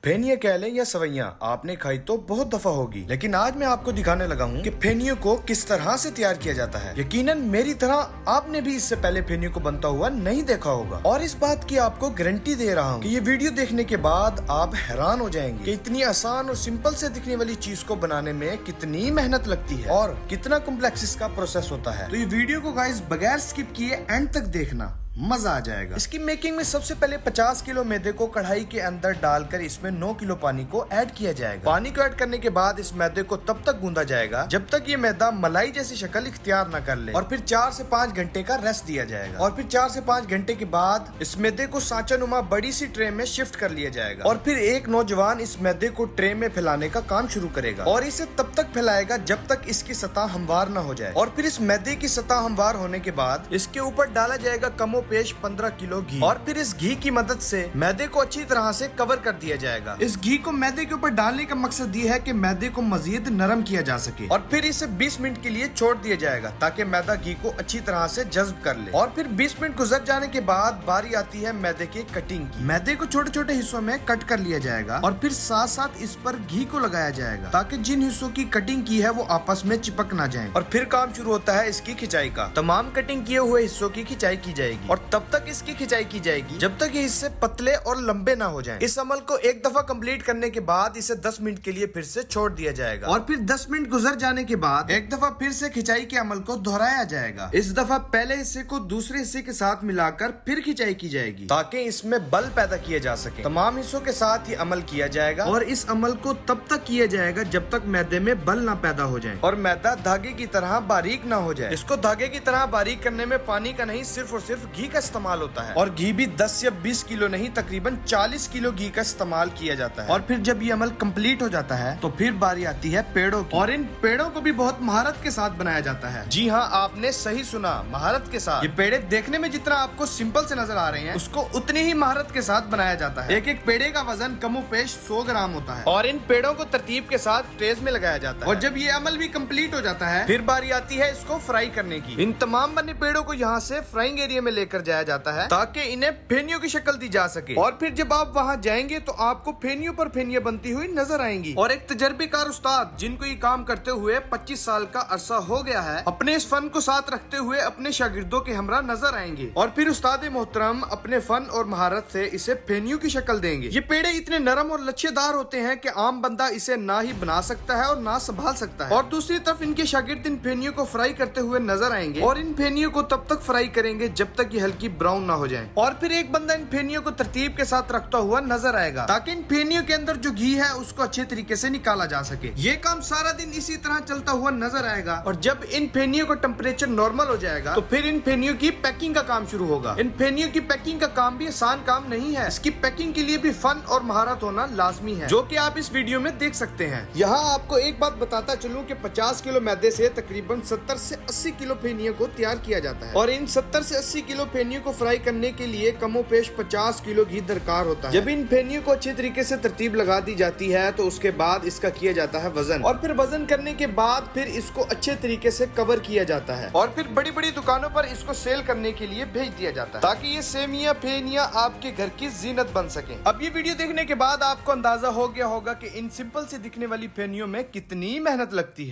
फेनिया कह लें या सवैयां आपने खाई तो बहुत दफा होगी, लेकिन आज मैं आपको दिखाने लगा हूँ कि फेनियों को किस तरह से तैयार किया जाता है। यकीनन मेरी तरह आपने भी इससे पहले फेनियों को बनता हुआ नहीं देखा होगा, और इस बात की आपको गारंटी दे रहा हूँ कि ये वीडियो देखने के बाद आप हैरान हो जाएंगे कि इतनी आसान और सिंपल से दिखने वाली चीज को बनाने में कितनी मेहनत लगती है और कितना कॉम्प्लेक्स इसका प्रोसेस होता है। तो ये वीडियो को गाइस बगैर स्किप किए एंड तक देखना, मजा आ जाएगा। इसकी मेकिंग में सबसे पहले 50 किलो मैदे को कढ़ाई के अंदर डालकर इसमें 9 किलो पानी को ऐड किया जाएगा। पानी को ऐड करने के बाद इस मैदे को तब तक गूंदा जाएगा जब तक ये मैदा मलाई जैसी शक्ल इख्तियार न कर ले, और फिर 4 से 5 घंटे का रेस्ट दिया जाएगा। और फिर 4 से 5 घंटे के बाद इस मैदे को सांचानुमा बड़ी सी ट्रे में शिफ्ट कर लिया जाएगा, और फिर एक नौजवान इस मैदे को ट्रे में फैलाने का काम शुरू करेगा और इसे तब तक फैलाएगा जब तक इसकी सतह हमवार न हो जाए। और फिर इस मैदे की सतह हमवार होने के बाद इसके ऊपर डाला जाएगा कमोपेश 15 किलो घी, और फिर इस घी की मदद से मैदे को अच्छी तरह से कवर कर दिया जाएगा। इस घी को मैदे के ऊपर डालने का मकसद ये है कि मैदे को मजीद नरम किया जा सके, और फिर इसे 20 मिनट के लिए छोड़ दिया जाएगा ताकि मैदा घी को अच्छी तरह से जज्ब कर ले। और फिर 20 मिनट गुजर जाने के बाद बारी आती है मैदे के कटिंग की। मैदे को छोटे छोटे हिस्सों में कट कर लिया जाएगा और फिर साथ साथ इस पर घी को लगाया जाएगा ताकि जिन हिस्सों की कटिंग की है वो आपस में चिपक ना जाए। और फिर काम शुरू होता है इसकी खिंचाई का। तमाम कटिंग किए हुए हिस्सों की खिंचाई की जाएगी और तब तक इसकी खिंचाई की जाएगी जब तक ये इससे पतले और लंबे ना हो जाएं। इस अमल को एक दफा कंप्लीट करने के बाद इसे 10 मिनट के लिए फिर से छोड़ दिया जाएगा, और फिर 10 मिनट गुजर जाने के बाद एक दफा फिर से खिंचाई के अमल को दोहराया जाएगा। इस दफा पहले हिस्से को दूसरे हिस्से के साथ मिलाकर फिर खिंचाई की जाएगी ताकि इसमें बल पैदा किया जा सके। तमाम हिस्सों के साथ ही अमल किया जाएगा, और इस अमल को तब तक किया जाएगा जब तक मैदे में बल ना पैदा हो जाए और मैदा धागे की तरह बारीक ना हो जाए। इसको धागे की तरह बारीक करने में पानी का नहीं सिर्फ और सिर्फ घी का इस्तेमाल होता है, और घी भी 10 या 20 किलो नहीं तकरीबन 40 किलो घी का इस्तेमाल किया जाता है। और फिर जब ये अमल कंप्लीट हो जाता है तो फिर बारी आती है पेड़ों की, और इन पेड़ों को भी बहुत महारत के साथ बनाया जाता है। जी हाँ, आपने सही सुना, महारत के साथ। ये पेड़े देखने में जितना आपको सिंपल से नजर आ रहे हैं उसको उतनी ही महारत के साथ बनाया जाता है। एक एक पेड़े का वजन कमोपेश 100 ग्राम होता है, और इन पेड़ों को तरतीब के साथ ट्रेस में लगाया जाता है। और जब ये अमल भी कंप्लीट हो जाता है फिर बारी आती है इसको फ्राई करने की। इन तमाम बने पेड़ों को यहाँ से फ्राइंग एरिया में लेकर जाया जाता है ताकि इन्हें फेनियों की शक्ल दी जा सके। और फिर जब आप वहाँ जाएंगे तो आपको फेनियों पर फेनियां बनती हुई नजर आएंगी, और एक तजर्बेकार उस्ताद जिनको ये काम करते हुए 25 साल का अरसा हो गया है अपने इस फन को साथ रखते हुए अपने शागिर्दों के हमरा नजर आएंगे, और फिर उस्ताद मोहतरम अपने फन और महारत से इसे फेनियों की शक्ल देंगे। ये पेड़े इतने नरम और लच्छेदार होते हैं कि आम बंदा इसे ना ही बना सकता है और ना संभाल सकता है। और दूसरी तरफ इनके शागिर्द इन फेनियों को फ्राई करते हुए नजर आएंगे, और इन फेनियों को तब तक फ्राई करेंगे जब तक ये हल्की ब्राउन ना हो जाए। और फिर एक बंदा इन फेनियों को तरतीब के साथ रखता हुआ नजर आएगा ताकि इन फेनियों के अंदर जो घी है उसको अच्छे तरीके से निकाला जा सके। ये काम सारा दिन इसी तरह चलता हुआ नजर आएगा, और जब इन फेनियों का टेम्परेचर नॉर्मल हो जाएगा तो फिर इन फेनियों की पैकिंग का काम शुरू होगा। इन फेनियों की पैकिंग का काम भी आसान काम नहीं है, इसकी पैकिंग के लिए भी फन और महारत होना लाजमी है, जो कि आप इस वीडियो में देख सकते हैं। यहाँ आपको एक बात बताता चलूं कि 50 किलो मैदे से तकरीबन 70 से 80 किलो फेनियों को तैयार किया जाता है, और इन 70 से 80 किलो फेनियों को फ्राई करने के लिए कमोपेश 50 किलो घी दरकार होता है। जब इन फेनियों को अच्छे तरीके से तरतीब लगा दी जाती है तो उसके बाद इसका किया जाता है वजन, और फिर वजन करने के बाद फिर इसको अच्छे तरीके से कवर किया जाता है, और फिर बड़ी बड़ी दुकानों पर इसको सेल करने के लिए भेज दिया जाता है ताकि ये सेमिया फेनिया आपके घर की जीनत बन सके। अब ये वीडियो देखने के बाद आपको अंदाजा हो गया होगा कि इन सिंपल से दिखने वाली फेनियों में कितनी मेहनत लगती है।